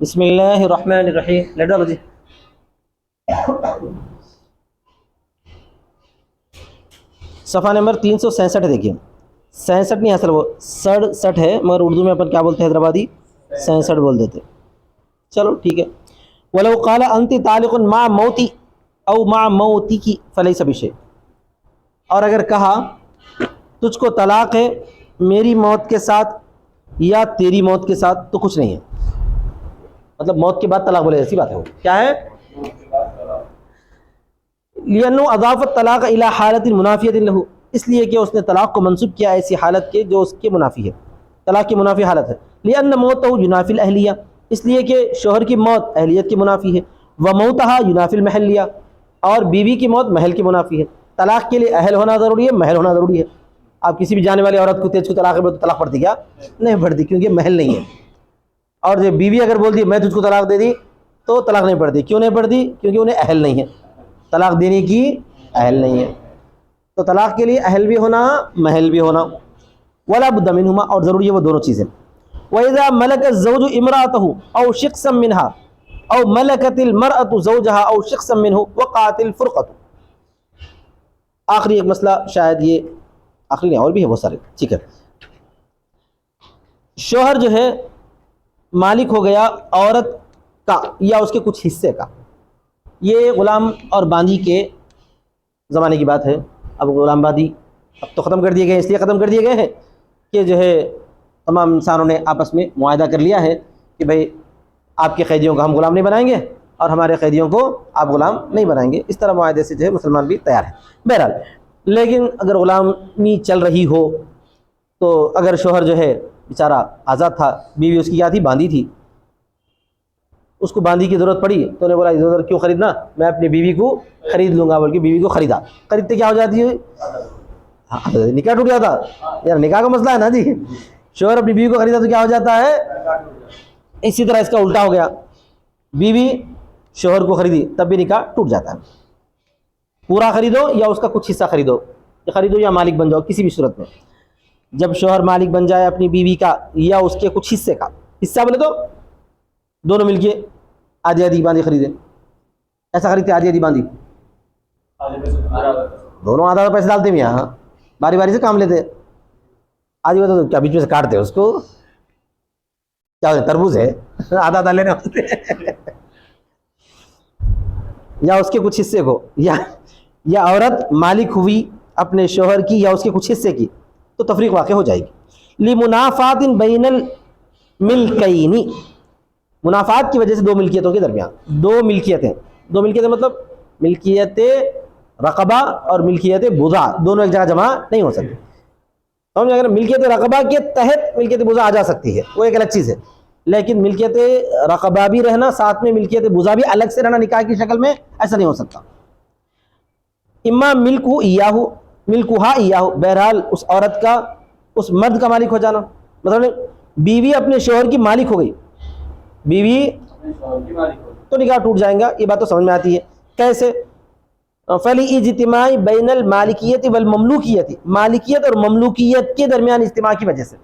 بسم اللہ الرحمن الرحیم. لیٹر جی. صفحہ نمبر 367 ہے. دیکھیے 67 نہیں اصل وہ 67 ہے، مگر اردو میں اپن کیا بولتے ہیں حیدرآبادی 67 بول دیتے. چلو ٹھیک ہے. وَلَوْ قَالَ أَنْتِ طَالِقٌ مَعَ مَوْتِي أَوْ مَعَ مَوْتِكِ فَلَيْسَ بِشَيْءٍ. اور اگر کہا تجھ کو طلاق ہے میری موت کے ساتھ یا تیری موت کے ساتھ تو کچھ نہیں ہے. مطلب موت کے بعد طلاق بولے ایسی بات ہے. وہ کیا ہے؟ لِأَنَّهُ أَضَافَ الطَّلَاقَ إِلَى حَالَةٍ مُنَافِيَةٍ لَهُ. اس لیے کہ اس نے طلاق کو منسوب کیا ایسی حالت کے جو اس کے منافی ہے، طلاق کی منافی حالت ہے. لِأَنَّ مَوْتَهُ يُنَافِي الْأَهْلِيَّةَ. اس لیے کہ شوہر کی موت اہلیت کی منافی ہے. وَمَوْتَهَا يُنَافِي الْمَحَلِّيَّةَ. اور بیوی کی موت محل کی منافی ہے. طلاق کے لیے اہل ہونا ضروری ہے، محل ہونا ضروری ہے. آپ کسی بھی جانے والی عورت کو تیج کو طلاق ہے تو طلاق پڑتی کیا؟ نہیں پڑتی، کیونکہ محل نہیں ہے. اور جو بیوی اگر بول دی میں تجھ کو طلاق دے دی تو طلاق نہیں پڑتی. کیوں نہیں پڑتی؟ کیونکہ انہیں اہل نہیں ہے، طلاق دینے کی اہل نہیں ہے. تو طلاق کے لیے اہل بھی ہونا، محل بھی ہونا. ولا بد منہما. اور ضروری ہے وہ دونوں چیزیں. وَإِذَا مَلَكَ الزَّوْجُ إِمْرَأَتَهُ أَوْ شِخْصًا مِّنْهَا أَوْ مَلَكَتِ الْمَرْأَةُ زَوْجَهَا أَوْ شِخْصًا مِّنْهُ وَقَعَتِ الْفُرْقَةُ. آخری ایک مسئلہ، شاید یہ آخری نہیں، اور بھی ہے بہت سارے. ٹھیک ہے. شوہر جو ہے مالک ہو گیا عورت کا یا اس کے کچھ حصے کا. یہ غلام اور باندی کے زمانے کی بات ہے. اب غلام باندی اب تو ختم کر دیے گئے، اس لیے ختم کر دیے گئے ہیں کہ جو ہے تمام انسانوں نے آپس میں معاہدہ کر لیا ہے کہ بھئی آپ کے قیدیوں کو ہم غلام نہیں بنائیں گے اور ہمارے قیدیوں کو آپ غلام نہیں بنائیں گے. اس طرح معاہدے سے جو ہے مسلمان بھی تیار ہیں. بہرحال لیکن اگر غلامی چل رہی ہو تو اگر شوہر جو ہے بیچارہ آزاد تھا، بیوی اس کی کیا تھی؟ باندی تھی، اس کو باندی کی ضرورت پڑی تو نے بولا ادھر کیوں خریدنا، میں اپنی بیوی کو خرید لوں گا، بلکہ بیوی کو خریدا. خریدتے کیا ہو جاتی ہے؟ نکاح ٹوٹ جاتا. یار نکاح کا مسئلہ ہے نا جی. شوہر اپنی بیوی کو خریدا تو کیا ہو جاتا ہے؟ اسی طرح اس کا الٹا ہو گیا، بیوی شوہر کو خریدی تب بھی نکاح ٹوٹ جاتا ہے. پورا خریدو یا اس کا کچھ حصہ خریدو، خریدو یا مالک بن جاؤ، کسی بھی صورت میں جب شوہر مالک بن جائے اپنی بیوی کا یا اس کے کچھ حصے کا، حصہ بولے تو دونوں مل کے آدھی آدھی باندھی خریدیں. ایسا خریدتے آدھی آدھی باندھی، دونوں آدھا پیسے ڈالتے بھی، ہاں باری باری سے کام لیتے. آدھی بات تو کیا بیچ میں سے کاٹتے اس کو، کیا تربوز ہے آدھا آدھا لینے ہوتے یا اس کے کچھ حصے کو. یا عورت مالک ہوئی اپنے شوہر کی یا اس کے کچھ حصے کی تو تفریق واقع ہو جائے گی. لمنافات بین الملکین. منافات کی وجہ سے دو ملکیتوں کے درمیان دو ملکیتیں مطلب ملکیت رقبہ اور ملکیت بضع دونوں ایک جگہ جمع نہیں ہو سکتی. سمجھ اگر ملکیت رقبہ کے تحت ملکیت بضع آ جا سکتی ہے، وہ ایک الگ چیز ہے. لیکن ملکیت رقبہ بھی رہنا ساتھ میں ملکیت بضع بھی الگ سے رہنا نکاح کی شکل میں، ایسا نہیں ہو سکتا. اما ملکہا ایاہو، بہرحال اس عورت کا اس مرد کا مالک ہو جانا. مطلب بیوی اپنے شوہر کی مالک ہو گئی، بیوی تو نکاح ٹوٹ جائیں گا. یہ بات تو سمجھ میں آتی ہے. کیسے؟ فَلِاجْتِمَاعِ بَيْنَ الْمَالِكِيَّةِ وَالْمَمْلُوكِيَّةِ. مالکیت اور مملوکیت کے درمیان اجتماع کی وجہ سے.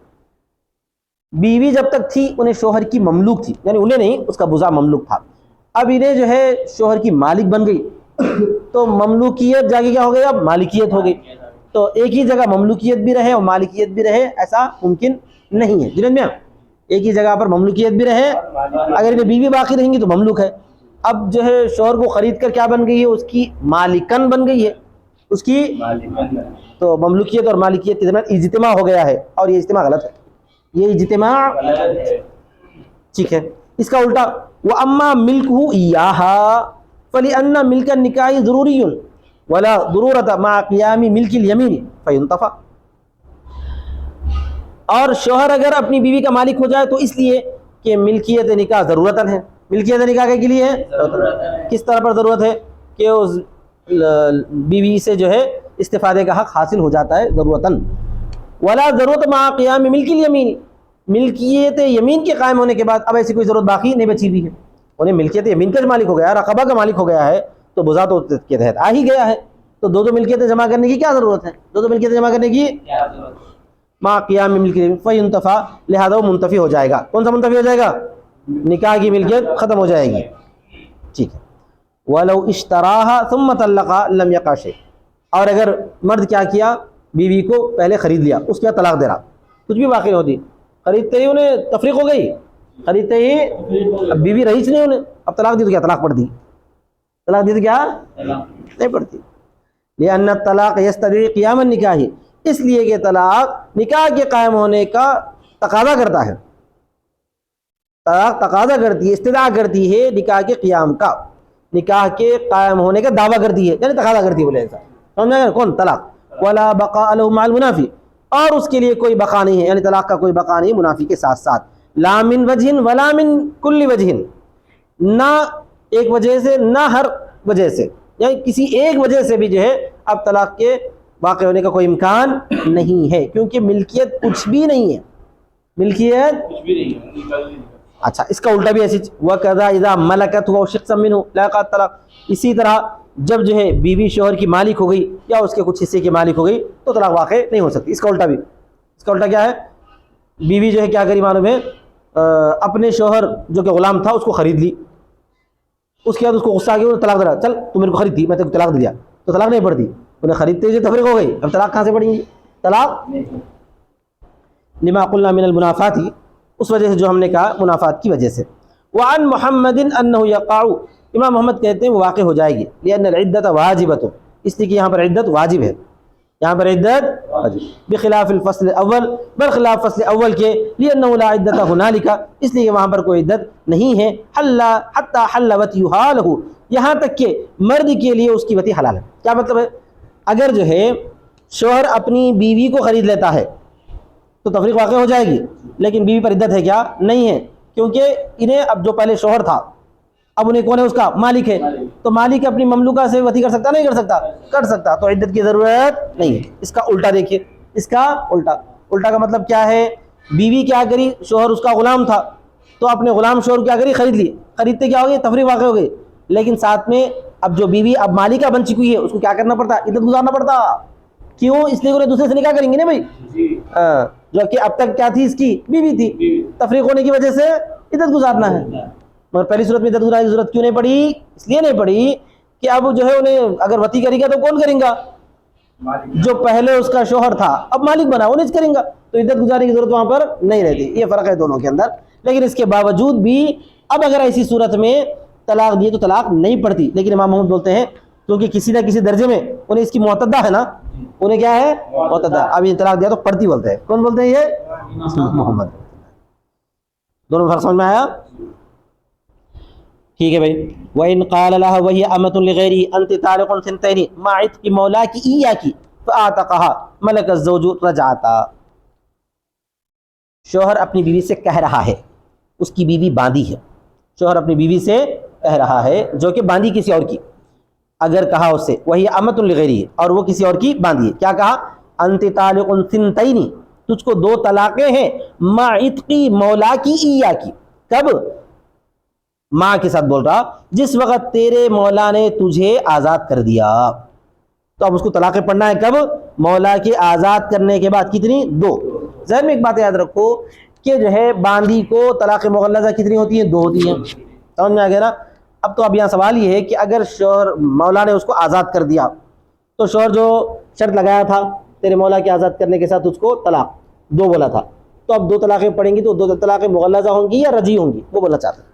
بیوی جب تک تھی انہیں شوہر کی مملوک تھی، یعنی انہیں نہیں، اس کا بضع مملوک تھا. اب انہیں جو ہے شوہر کی مالک بن گئی تو مملوکیت جا کے کیا ہو گئی؟ اب مالکیت ہو گئی. تو ایک ہی جگہ مملوکیت بھی رہے اور مالکیت بھی رہے ایسا ممکن نہیں ہے. جنید میں ایک ہی جگہ پر مملوکیت بھی رہے، اگر انہیں بیوی باقی رہیں گی تو مملوک ہے. اب جو ہے شوہر کو خرید کر کیا بن گئی ہے؟ اس کی مالکن بن گئی ہے، اس کی. تو مملوکیت اور مالکیت کے درمیان اجتماع ہو گیا ہے، اور یہ اجتماع غلط ہے. یہ اجتماع ٹھیک ہے. اس کا الٹا وَأَمَّا مِلْكُهُ إِيَّاهَا فَلِأَنَّ مِلْكَ النِّكَاحِ ضُرُورِيٌّ وَلَا ضُرُورَةَ مَعَ قِيَامِ مِلْكِ الْيَمِينِ فَيُنْتَفَعُ. اور شوہر اگر اپنی بیوی کا مالک ہو جائے تو اس لیے کہ ملکیت نکاح ضرورتاً ہے. ملکیت نکاح کے لیے ہے، کس طرح پر ضرورت ہے کہ اس بیوی سے جو ہے استفادے کا حق حاصل ہو جاتا ہے ضرورتاً. ولا ضرورت مع قیام ملک الیمین. ملکیت یمین کے قائم ہونے کے بعد اب ایسی کوئی ضرورت باقی نہیں بچی ہوئی ہے. انہیں ملکیت یمین کا مالک ہو گیا، رقبہ کا مالک ہو گیا ہے تو بضع تو کے تحت آ ہی گیا ہے. تو دو ملکیتیں جمع کرنے کی کیا ضرورت ہے؟ دو ملکیتیں جمع کرنے کی مع قیام ملک فینتفع، لہذا وہ منتفی ہو جائے گا. کون سا منتفی ہو جائے گا؟ نکاح کی ملکیت ختم ہو جائے گی. ٹھیک ہے. وَلَوْ اشْتَرَاهَا ثُمَّ طَلَّقَهَا لَمْ يَقَعْ شَيْءٌ. اور اگر مرد کیا کیا، بیوی کو پہلے خرید لیا، اس کے بعد طلاق دے رہا، کچھ بھی واقع نہیں ہوتی، خریدتے ہی انہیں تفریق ہو گئی، خریدتے ہی اب بیوی رہی نہیں انہیں، اب طلاق دی تو کیا طلاق پڑ دی، طلاق دی تو کیا نہیں پڑتی. لأن الطلاق يستدعي قیام النکاح، اس لیے کہ طلاق نکاح کے قائم ہونے کا تقاضا کرتا ہے. طلاق تقاضا کرتی ہے، استدعا کرتی ہے نکاح کے قیام کا، نکاح کے قائم ہونے کا دعویٰ کرتی ہے، یعنی تقاضا کرتی ہے. بولے ایسا سمجھا گیا کون؟ طلاق. ولا بقاء له مع المنافی، اور اس کے لیے کوئی بقا نہیں ہے، یعنی طلاق کا کوئی بقا نہیں منافی کے ساتھ ساتھ. لا من وجہ ولا من کل وجہ، نہ ایک وجہ سے نہ ہر وجہ سے، یعنی کسی ایک وجہ سے بھی جو ہے اب طلاق کے واقع ہونے کا کوئی امکان نہیں ہے، کیونکہ ملکیت کچھ بھی نہیں ہے، ملکیت کچھ بھی نہیں ہے. اچھا اس کا الٹا بھی ایسی وَكَذَا إِذَا مَلَكَتْهُ أَوْ شِقًّا مِّنْهُ لَاقَتْ طَلَاقٌ. اسی طرح جب جو ہے بیوی شوہر کی مالک ہو گئی یا اس کے کچھ حصے کی مالک ہو گئی تو طلاق واقع نہیں ہو سکتی. اس کا الٹا بھی، اس کا الٹا کیا ہے؟ بیوی جو ہے کیا کری معلوم ہے، اپنے شوہر جو کہ غلام تھا اس کو خرید لی، اس کے بعد اس کو غصہ آ گیا، طلاق دے رہا، چل تو میرے کو خرید تھی، میں تیرے کو طلاق دے دیا، تو طلاق نہیں پڑتی. انہیں خریدتے ہوئے تفریق ہو گئی، اب طلاق کہاں سے پڑیں گی؟ طلاق لما قلنا من المنافات، اس وجہ سے جو ہم نے کہا منافات کی وجہ سے. وعن محمد انه يقع، امام محمد کہتے ہیں وہ واقع ہو جائے گی. لان العدت واجبۃ، اس لیے کہ یہاں پر عدت واجب ہے، یہاں پر عدت واجب. بخلاف الفصل الاول، برخلاف فصل اول کے. لانه لا عدت هنالك، اس لیے وہاں پر کوئی عدت نہیں ہے. حل حتى حل وطیها له، یہاں تک کہ مرد کے لیے اس کی وطی حلال ہے. کیا مطلب ہے؟ اگر جو ہے شوہر اپنی بیوی کو خرید لیتا ہے تو تفریق واقع ہو جائے گی، لیکن بیوی پر عدت ہے کیا؟ نہیں ہے، کیونکہ انہیں اب جو پہلے شوہر تھا اب انہیں کون ہے؟ اس کا مالک ہے. تو مالک اپنی مملوکہ سے وطی کر سکتا نہیں کر سکتا؟ کر سکتا، تو عدت کی ضرورت نہیں ہے. اس کا الٹا دیکھیے، اس کا الٹا، الٹا کا مطلب کیا ہے؟ بیوی کیا کری، شوہر اس کا غلام تھا تو اپنے غلام شوہر کیا کری، خرید لی، خریدتے کیا ہو گئی؟ تفریق واقع ہو گئی. لیکن ساتھ میں اب جو بیوی اب مالکہ بن چکی ہے اس کو کیا کرنا پڑتا؟ عدت گزارنا پڑتا. کیوں؟ اس لیے انہیں دوسرے سے نکاح کریں گے نا بھائی، جو کہ اب تک کیا تھی، اس کی بیوی تھی، تفریق ہونے کی وجہ سے عدت گزارنا ہے. مگر پہلی صورت میں عدت گزارنے کی ضرورت کیوں نہیں پڑی؟ اس لیے نہیں پڑی کہ اب جو ہے انہیں اگر وطی کرے گا تو کون کریں گا؟ جو پہلے اس کا شوہر تھا اب مالک بنا، انہیں کریں گا، تو عدت گزارنے کی ضرورت وہاں پر نہیں رہتی. یہ فرق ہے دونوں کے اندر. لیکن اس کے باوجود بھی اب اگر ایسی صورت میں طلاق دیے تو طلاق نہیں پڑتی. لیکن امام محمد بولتے ہیں کیونکہ کسی نہ کسی درجے میں انہیں اس کی معتدہ ہے نا، انہیں کیا ہے؟ معتدہ. اب یہ طلاق دیا تو پڑتی بولتے ہیں. کون بولتے ہیں؟ یہ محمد. دونوں فرق سمجھ میں آیا؟ ٹھیک ہے بھائی. وَإِنْ قَالَ لَهَا وَهِيَ أَمَةٌ لِغَيْرِهِ أَنْتِ طَالِقٌ ثِنْتَيْنِ مَعَ عِتْقِ مَوْلَاكِ إِيَّاكِ فَأَعْتَقَهَا مَلَكَ الزَّوْجُ رَجْعَتَا. شوہر اپنی بیوی سے کہہ رہا ہے، اس کی بیوی باندھی ہے، شوہر اپنی بیوی سے کہہ رہا ہے جو کہ باندھی کسی اور کی، اگر کہا اس سے وہی امۃ لغیرہ، اور وہ کسی اور کی باندھی ہے، کیا کہا؟ انت طالق ثنتین، تجھ کو 2 طلاقیں ہیں، مع عتق مولاکی ایاکی. کب؟ ماں کے ساتھ بول رہا جس وقت تیرے مولا نے تجھے آزاد کر دیا. تو اب اس کو طلاقیں پڑھنا ہے کب؟ مولا کے آزاد کرنے کے بعد. کتنی؟ 2. ذہن میں ایک بات یاد رکھو کہ جو ہے باندھی کو طلاق مغلظہ کتنی ہوتی ہیں؟ 2 ہوتی ہیں. سمجھ میں آ گیا نا؟ اب تو اب یہاں سوال یہ ہے کہ اگر شوہر مولا نے اس کو آزاد کر دیا تو شوہر جو شرط لگایا تھا تیرے مولا کے آزاد کرنے کے ساتھ اس کو طلاق 2 بولا تھا، تو اب 2 طلاقیں پڑیں گی تو 2 طلاقیں مغلظہ ہوں گی یا رجعی ہوں گی، وہ بولنا چاہتے ہیں.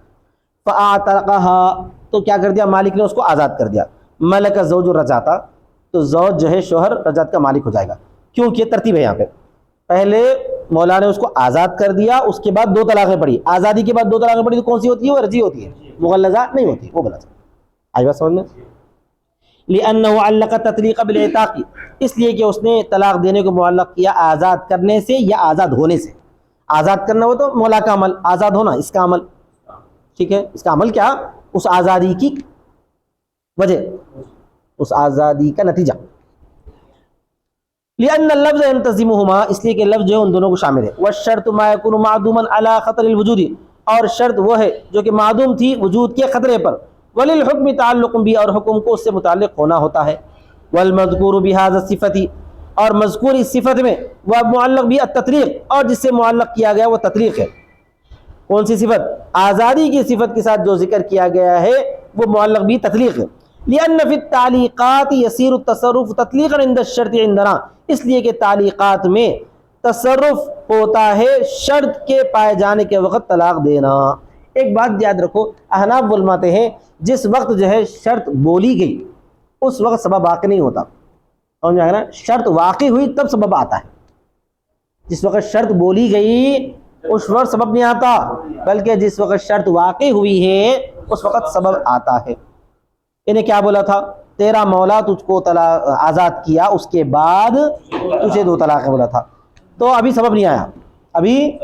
فَأَعْتَقَهَا، تو کیا کر دیا؟ مالک نے اس کو آزاد کر دیا. ملک الزوج رجعتا، تو زوج جو ہے شوہر رجعت کا مالک ہو جائے گا. کیونکہ ترتیب ہے یہاں پہ، پہلے مولا نے اس کو آزاد کر دیا، اس کے بعد 2 طلاقیں پڑھی. آزادی کے بعد 2 طلاقیں پڑھی تو کون سی ہوتی ہے؟ وہ رجعی ہوتی ہے، مغلظہ نہیں ہوتی. وہ بولا چاہتے ہیں. آج بات سمجھ میں؟ لِأَنَّهُ عَلَّقَ التَّطْلِيقَ بِالْعِتَاقِ، اس لیے کہ اس نے طلاق دینے کو معلق کیا آزاد کرنے سے یا آزاد ہونے سے. آزاد کرنا ہو تو مولا کا عمل، آزاد ہونا اس کا عمل. ٹھیک ہے، اس کا عمل کیا؟ اس آزادی کی وجہ، اس آزادی کا نتیجہ. لأن اللفظ ينتظمهما، اس لیے کہ لفظ جو ہے ان دونوں کو شامل ہے. والشرط ما يكون معدوما على خطر الوجود، اور شرط وہ ہے جو کہ معدوم تھی وجود کے خطرے پر. وللحکم تعلق بھی، اور حکم کو اس سے متعلق ہونا ہوتا ہے. والمذکور بهذا الصفت، اور مذکور اس صفت میں وہ معلق بھی التطلیق، اور جس سے معلق کیا گیا وہ تطلیق ہے. کون سی صفت؟ آزادی کی صفت کے ساتھ جو ذکر کیا گیا ہے وہ معلق بھی تطلیق ہے. لأن فی التعلیقات یسیر التصرف تطلیقا عند الشرط عندنا، اس لیے کہ تعلیقات میں تصرف ہوتا ہے شرط کے پائے جانے کے وقت طلاق دینا. ایک بات یاد رکھو، احناف فرماتے ہیں جس وقت جو ہے شرط بولی گئی اس وقت سبب واقع نہیں ہوتا. سمجھ آئے نا؟ شرط واقع ہوئی تب سبب آتا ہے. جس وقت شرط بولی گئی اس وقت سبب نہیں آتا، بلکہ جس وقت شرط واقع ہوئی ہے اس وقت سبب آتا ہے. انہیں کیا بولا تھا؟ تیرا مولا تجھ کو طلاق آزاد کیا، اس کے بعد تجھے 2 طلاقیں بولا تھا. تو ابھی سبب نہیں آیا. ابھی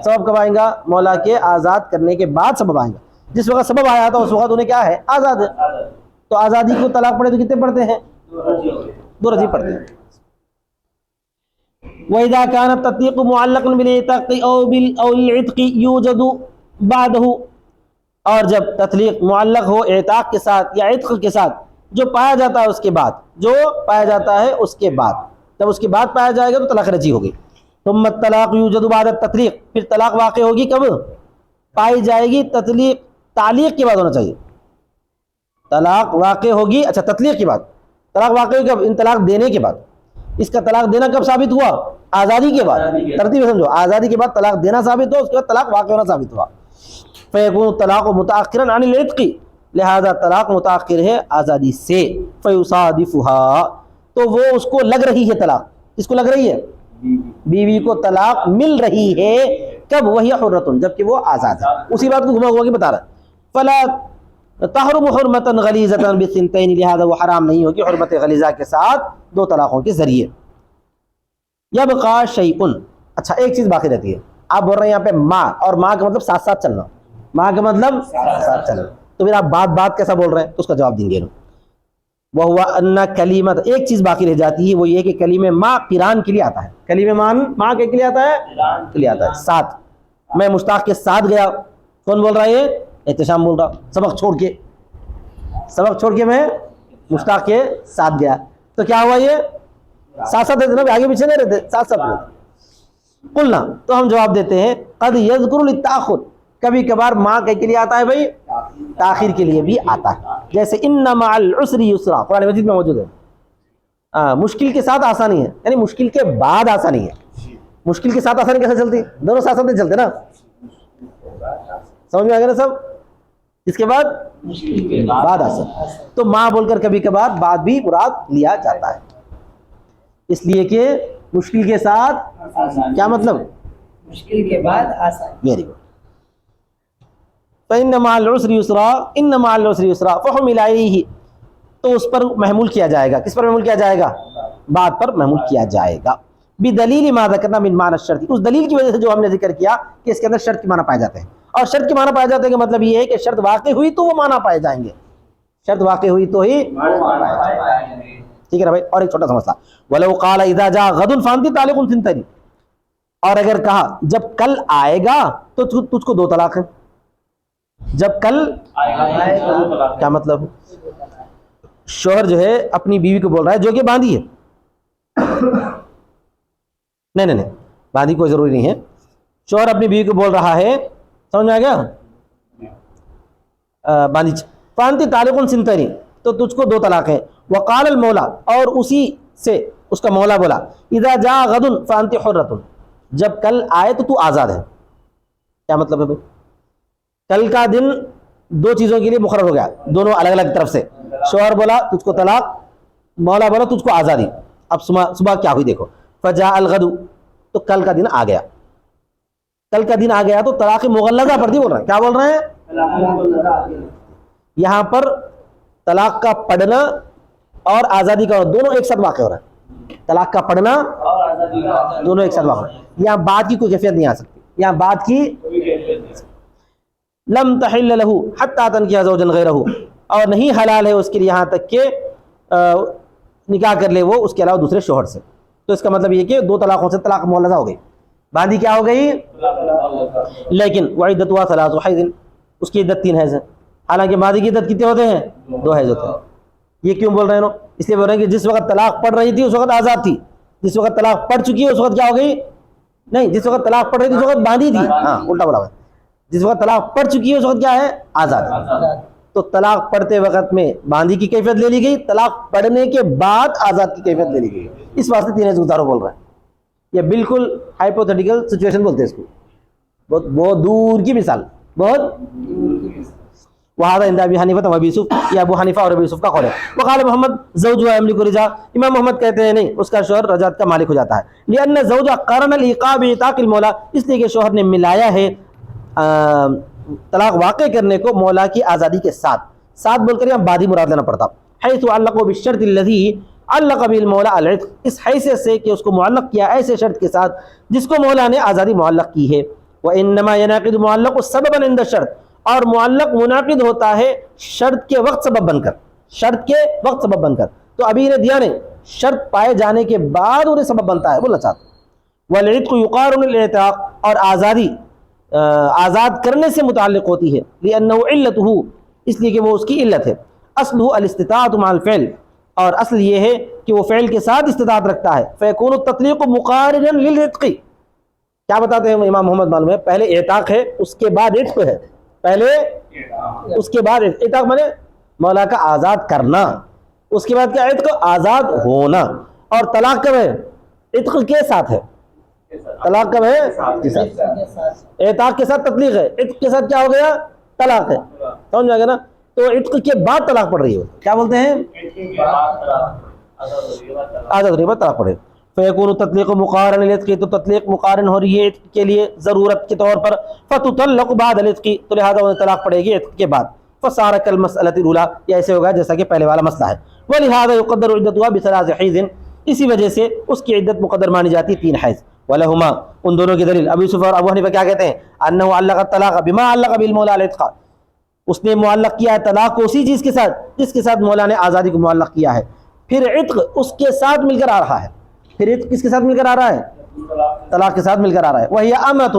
سبب کب آئیں گا؟ مولا کے آزاد کرنے کے بعد سبب آئیں گا. جس وقت سبب آیا تھا اس وقت انہیں کیا ہے؟ آزاد ہے. تو آزادی کو طلاق پڑے تو کتنے پڑھتے ہیں؟ 2 رجیع پڑھتے ہیں. وَإِذَا كَانَ التَّطْلِيقُ مُعَلَّقًا بِالْعِتْقِ أَوْ الْعِتْقِ يُوجَدُ بَعْدَهُ، اور جب تطلیق معلق ہو اعتاق کے ساتھ یا عتق کے ساتھ، جو پایا جاتا ہے اس کے بعد، جو پایا جاتا ہے اس کے بعد، جب اس کے بعد پایا جائے گا تو طلاق رجعی ہوگی. ثم الطلاق یوجد بعد التطلیق، پھر طلاق واقع ہوگی کب؟ پائی جائے گی تطلیق تعلیق کے بعد ہونا چاہیے. طلاق واقع ہوگی، اچھا تطلیق کے بعد. طلاق واقع ہوگی کب؟ ان طلاق دینے کے بعد. اس کا طلاق دینا کب ثابت ہوا؟ آزادی کے بعد. ترتیب سمجھو، آزادی کے بعد طلاق دینا ثابت ہوا، اس کے بعد طلاق واقع ہونا ثابت ہوا. فیکون الطلاق متأخرا عن العتق، لہذا طلاق متاخر ہے آزادی سے. فیصادفها، تو وہ اس کو لگ رہی ہے طلاق. کس کو لگ رہی ہے؟ بیوی کو طلاق مل رہی ہے. کب؟ وہی حرۃ، جبکہ وہ آزاد ہے. اسی بات کو گھما ہوا کے بتا رہا ہے. فلا تحرم حرمتا غلیظتا بالثنتین، لہذا وہ حرام نہیں ہوگی حرمت غلیظہ کے ساتھ 2 طلاقوں کے ذریعے. یبقى شیء، اچھا ایک چیز باقی رہتی ہے. آپ بول رہے ہیں یہاں پہ ماں، اور ماں کا مطلب ساتھ ساتھ چلنا. ماں کا مطلب ساتھ چلنا. تو پھر آپ بات کیسا بول رہے ہیں؟ تو اس کا جواب دیں گے. وَهُوَ أَنَّ کلیمت، ایک چیز باقی رہ جاتی ہے، وہ یہ کہ کلمہ ماں قران کے لیے آتا ہے. کلمہ ماں کے لیے آتا ہے؟ کے لیے آتا ہے ساتھ. میں مشتاق کے ساتھ گیا. کون بول رہا ہے؟ احتشام بول رہا. سبق چھوڑ کے میں مشتاق کے ساتھ گیا. تو کیا ہوا؟ یہ ساتھ ساتھ رہتے نا، آگے پیچھے نہیں رہتے، ساتھ ساتھ رہتے. قلنا، تو ہم جواب دیتے ہیں قد یذکر للتأخر، کبھی کبھار ماں کے لیے آتا ہے بھائی، تاخیر کے لیے بھی آتا ہے. جیسے ان مع العسر یسرا، قرآن مجید میں موجود ہے. مشکل کے ساتھ آسانی ہے، یعنی مشکل کے بعد آسانی ہے. مشکل کے ساتھ آسانی کیسے چلتی؟ دونوں ساتھ ساتھ نہیں چلتے نا. سمجھ میں آ گیا نا سب؟ اس کے بعد بعد آسان، تو ماں بول کر کبھی کبھار بعد بھی مراد لیا جاتا ہے. اس لیے کہ مشکل کے ساتھ کیا مطلب؟ مشکل کے بعد آسان. Very good. فإن مع العسر يسرا، ان مع العسر يسرا فحمل عليه، تو اس پر محمول کیا جائے گا. کس پر محمول کیا جائے گا؟ بعد پر محمول کیا جائے گا. بدلیل ما ذکرنا من معنی الشرط، اس دلیل کی وجہ سے جو ہم نے ذکر کیا کہ اس کے اندر شرط کے معنی پائے جاتے ہیں. اور شرط کے معنی پائے جاتے ہیں کا مطلب یہ ہے کہ شرط واقع ہوئی تو وہ معنی پائے جائیں گے. شرط واقع ہوئی تو ہی ٹھیک ہے نا بھائی. اور ایک چھوٹا سا مسئلہ، ولو قال اذا جاء غد فانت طالق ثنتين، اور اگر کہا جب کل آئے گا تو تجھ کو 2 طلاق ہیں. جب کل کیا مطلب؟ شوہر جو ہے اپنی بیوی کو بول رہا ہے جو کہ باندھی ہے. نہیں باندھی کوئی ضروری نہیں ہے. شوہر اپنی بیوی کو بول رہا ہے، سمجھ میں آ گیا؟ باندھی فانتی طالق ثنتين، تو تجھ کو 2 طلاق ہیں. وقال المولا، اور اسی سے اس کا مولا بولا اذا جاء غد فانت حرۃ، جب کل آئے تو آزاد ہے. کیا مطلب ہے بھائی؟ کل کا دن 2 چیزوں کے لیے مقرر ہو گیا، دونوں الگ الگ طرف سے. شوہر بولا تجھ کو طلاق، مولا بولا تجھ کو آزادی. اب صبح کیا ہوئی دیکھو، فجاء الغد، تو کل کا دن آ گیا. کل کا دن آ گیا تو طلاق مغلظہ پڑتی بول رہے ہیں. کیا بول رہے ہیں؟ یہاں پر طلاق کا پڑھنا اور آزادی کا دونوں ایک ساتھ واقع ہو رہا ہے. طلاق کا پڑھنا دونوں ایک ساتھ واقع ہو رہا ہے. یہاں بات کی کوئی کیفیت نہیں آ سکتی. یہاں بات کی لم تحل له حتى تنكح زوجا غيره، اور نہیں حلال ہے اس کے لیے یہاں تک کہ نکاح کر لے وہ اس کے علاوہ دوسرے شوہر سے. تو اس کا مطلب یہ کہ 2 طلاقوں سے طلاق مولدہ ہو گئی. باندھی کیا ہو گئی؟ لیکن وعدتها 3 حیض، اس کی عدت 3 حیض ہے. حالانکہ باندھی کی عدت کتنے ہوتے ہیں؟ 2 حیض ہوتے ہیں. یہ کیوں بول رہے ہیں؟ اس لیے بول رہے ہیں کہ جس وقت طلاق پڑ رہی تھی اس وقت آزاد تھی، جس وقت طلاق پڑ چکی ہے اس وقت کیا ہو گئی؟ نہیں، جس وقت طلاق پڑ رہی تھی اس وقت باندھی تھی. ہاں الٹا بولا ہے. جس وقت طلاق پڑ چکی ہے اس وقت کیا ہے؟ آزاد. تو طلاق پڑھتے وقت میں باندھی کی کیفیت لے لی گئی, طلاق پڑھنے کے بعد آزاد کی کیفیت لے لی گئی. اس واسطے تین گزارو بول رہے ہیں. یہ بالکل ہائپوتھیٹیکل سچویشن بولتے ہیں اس کو, بہت بہت دور کی مثال, بہت. وہذا عند ابی حنیفہ و ابی یوسف, یہ ابو حنیفہ اور ابی یوسف کا قول ہے. وقال محمد زوجها یملک رجا, امام محمد کہتے ہیں نہیں, اس کا شوہر رجعت کا مالک ہو جاتا ہے. لأن زوجہ قرن الایقاع بعتاق المولا, اس لیے کہ شوہر نے ملایا ہے طلاق واقع کرنے کو مولا کی آزادی کے ساتھ. ساتھ بول کر یہاں بادی مراد لینا پڑتا. حیث علقوا بالشرط الذی علق به المولا العتق, اس حیثیت سے کہ اس کو معلق کیا ایسے شرط کے ساتھ جس کو مولا نے آزادی معلق کی ہے. وانما ينعقد معلق سببا عند الشرط, اور معلق منعقد ہوتا ہے شرط کے وقت سبب بن کر, شرط کے وقت سبب بن کر. تو ابھی انہیں دیا نہیں, شرط پائے جانے کے بعد انہیں سبب بنتا ہے, بولنا چاہتا. والعتق يقارن الاعتاق, اور آزادی آزاد کرنے سے متعلق ہوتی ہے. لأنه علته, اس لیے کہ وہ اس کی علت ہے. اصله الاستطاعت مع الفعل, اور اصل یہ ہے کہ وہ فعل کے ساتھ استطاعت رکھتا ہے. فيكون التطليق مقارنا للعتق, کیا بتاتے ہیں امام محمد معلوم ہے, پہلے اعتاق ہے اس کے بعد عتق ہے, پہلے اس کے بعد اعتاق مانے مولا کا آزاد کرنا, اس کے بعد کیا عتق آزاد ہونا. اور طلاق کب ہے؟ عتق کے ساتھ ہے. طلاق کب ہے؟ اعتاق کے ساتھ تطلیق ہے, عتق کے ساتھ کیا ہو گیا؟ طلاق ہے. سمجھ جائے گا نا. تو عتق کے بعد طلاق پڑ رہی ہے, کیا بولتے ہیں؟ آزاد ہونے کے بعد طلاق پڑ رہی ہے. فیکون التطلیق مقارن للعتق, تو تطلیق مقارن ہو رہی ہے عتق کے لیے ضرورت کے طور پر. فتطلق بعد العتق, تو لہذا انہیں طلاق پڑے گی عتق کے بعد. فصار کالمسألۃ الاولى, یہ ایسے ہوگا جیسا کہ پہلے والا مسئلہ ہے. ولہذا يقدر عدتها بثلاث حیض, اسی وجہ سے اس کی عدت مقدر مانی جاتی ہے 3 حیض. ولہما, ان دونوں کی دلیل ابو یوسف اور ابو حنیفہ کیا کہتے ہیں؟ انه علق الطلاق بما علق بالمولا العتق, اس نے معلق کیا ہے طلاق کو اسی چیز کے ساتھ جس کے ساتھ مولا نے آزادی کو معلق کیا ہے. پھر عتق اس کے ساتھ مل کر آ رہا ہے. پھر عتق کس کے ساتھ مل کر آ رہا ہے؟ طلاق کے ساتھ مل کر آ رہا ہے. وہی امۃ,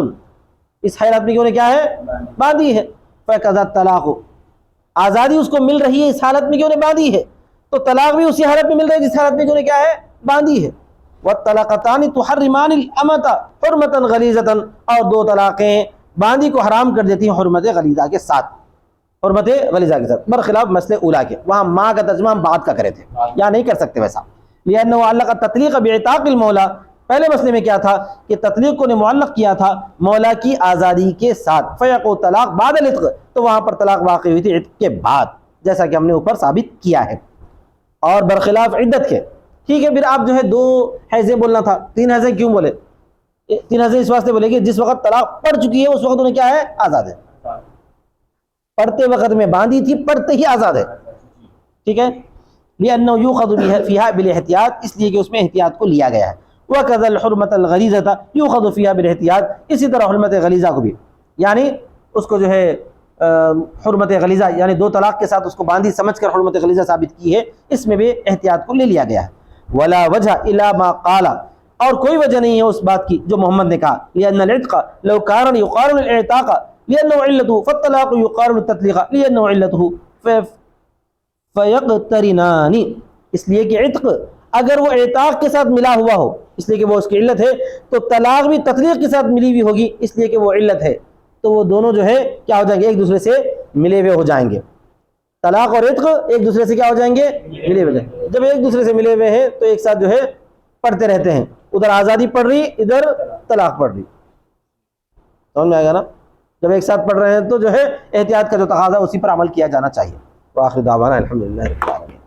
اس حالت میں کیوں نے کیا ہے؟ باندھی ہے. فقضى الطلاق, آزادی اس کو مل رہی ہے اس حالت میں کیوں نے باندھی ہے, تو طلاق بھی اسی حالت میں مل رہی ہے جس حالت میں کیوں نے کیا ہے؟ باندھی ہے. والطلاقتان تحرمان الامۃ حرمتا غلیظۃ, اور 2 طلاقیں باندھی کو حرام کر دیتی ہیں حرمت غلیظہ کے ساتھ, حرمت غلیظہ کے ساتھ, برخلاف مسئلے اولا کے. وہاں ماں کا ترجمہ ہم بعد کا کرے تھے, یا نہیں کر سکتے ویسا. لأنه علق التطلیق بعتاق المولا, پہلے مسئلے میں کیا تھا کہ تطلیق کو نے معلق کیا تھا مولا کی آزادی کے ساتھ. فیقع طلاق بعد العتق, تو وہاں پر طلاق واقع ہوئی تھی عتق کے بعد, جیسا کہ ہم نے اوپر ثابت کیا ہے. اور برخلاف عدت کے. ٹھیک ہے, پھر آپ جو ہے 2 حیضیں بولنا تھا, 3 حیضیں کیوں بولے؟ 3 حیضیں اس واسطے بولے کہ جس وقت طلاق پڑ چکی ہے اس وقت انہیں کیا ہے؟ آزاد ہے. پڑھتے وقت میں باندھی تھی, پڑھتے ہی آزاد ہے. ٹھیک ہے, لأنه يؤخذ فيها بالاحتیاط, اس لیے کہ اس میں احتیاط کو لیا گیا ہے. وكذا الحرمة الغلیظة يؤخذ فيها بالاحتیاط, اسی طرح حرمت غلیظہ کو بھی, یعنی اس کو جو ہے حرمت غلیظہ یعنی 2 طلاق کے ساتھ اس کو باندھی سمجھ کر حرمت غلیظہ ثابت کی ہے, اس میں بھی احتیاط کو لے لیا گیا ہے. ولا وجہ الا ما قال, اور کوئی وجہ نہیں ہے اس بات کی جو محمد نے کہا. لأن العتق لو كان يقارن الاعتاق لأنه علته, فالطلاق يقارن التطليق لأنه علته فيقترنان, اس لیے کہ عتق اگر وہ اعتاق کے ساتھ ملا ہوا ہو, اس لیے کہ وہ اس کی علت ہے, تو طلاق بھی تطلیق کے ساتھ ملی ہوئی ہوگی اس لیے کہ وہ علت ہے, تو وہ دونوں جو ہے کیا ہو جائیں گے؟ ایک دوسرے سے ملے ہوئے ہو جائیں گے. طلاق اور عتق ایک دوسرے سے کیا ہو جائیں گے؟ ملے ہوئے. جب ایک دوسرے سے ملے ہوئے ہیں تو ایک ساتھ جو ہے پڑھتے رہتے ہیں, ادھر آزادی پڑھ رہی, ادھر طلاق پڑھ رہی. سمجھ میں آئے گا نا؟ جب ایک ساتھ پڑھ رہے ہیں تو جو ہے احتیاط کا جو تقاضا اسی پر عمل کیا جانا چاہیے. وآخر دعوانا الحمدللہ رب العالمین.